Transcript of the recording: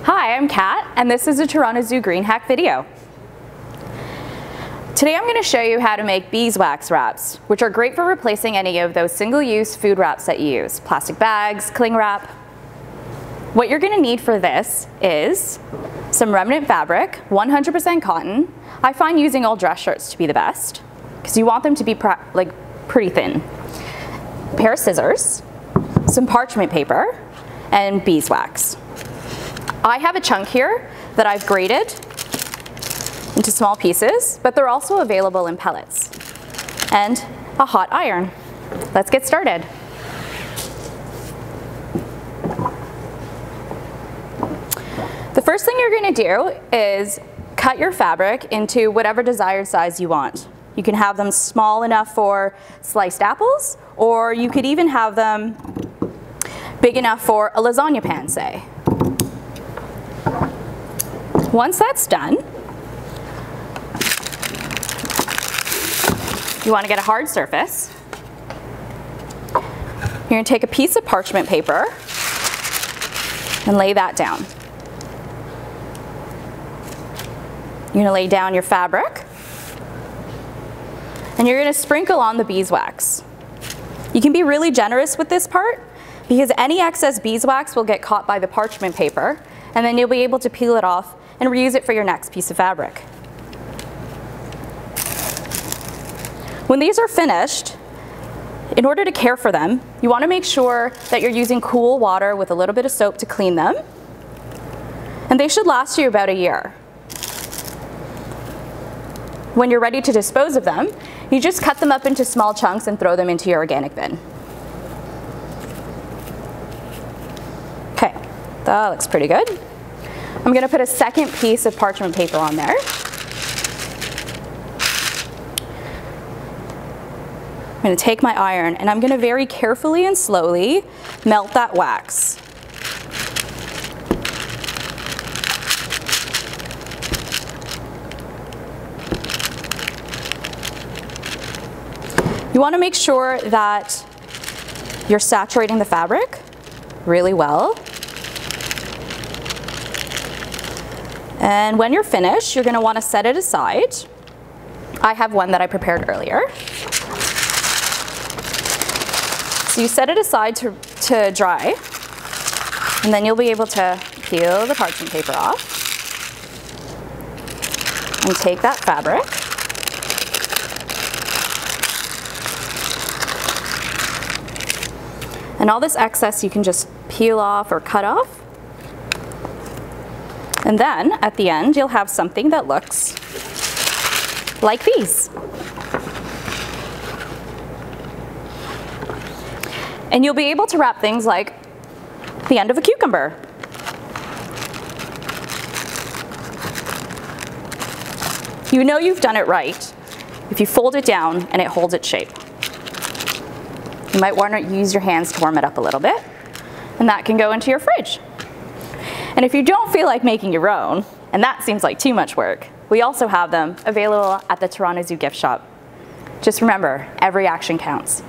Hi, I'm Kat, and this is a Toronto Zoo Green Hack video. Today I'm going to show you how to make beeswax wraps, which are great for replacing any of those single-use food wraps that you use, plastic bags, cling wrap. What you're going to need for this is some remnant fabric, 100% cotton. I find using old dress shirts to be the best, because you want them to be pretty thin. A pair of scissors, some parchment paper, and beeswax. I have a chunk here that I've grated into small pieces, but they're also available in pellets, and a hot iron. Let's get started. The first thing you're going to do is cut your fabric into whatever desired size you want. You can have them small enough for sliced apples, or you could even have them big enough for a lasagna pan, say. Once that's done, you want to get a hard surface. You're going to take a piece of parchment paper and lay that down. You're going to lay down your fabric, and you're going to sprinkle on the beeswax. You can be really generous with this part because any excess beeswax will get caught by the parchment paper, and then you'll be able to peel it off and reuse it for your next piece of fabric. When these are finished, in order to care for them, you want to make sure that you're using cool water with a little bit of soap to clean them, and they should last you about a year. When you're ready to dispose of them, you just cut them up into small chunks and throw them into your organic bin. Okay, that looks pretty good. I'm going to put a second piece of parchment paper on there. I'm going to take my iron and I'm going to very carefully and slowly melt that wax. You want to make sure that you're saturating the fabric really well. And when you're finished, you're going to want to set it aside. I have one that I prepared earlier. So you set it aside to dry, and then you'll be able to peel the parchment paper off and take that fabric. And all this excess you can just peel off or cut off. And then at the end, you'll have something that looks like these. And you'll be able to wrap things like the end of a cucumber. You know you've done it right if you fold it down and it holds its shape. You might want to use your hands to warm it up a little bit, and that can go into your fridge. And if you don't feel like making your own, and that seems like too much work, we also have them available at the Toronto Zoo gift shop. Just remember, every action counts.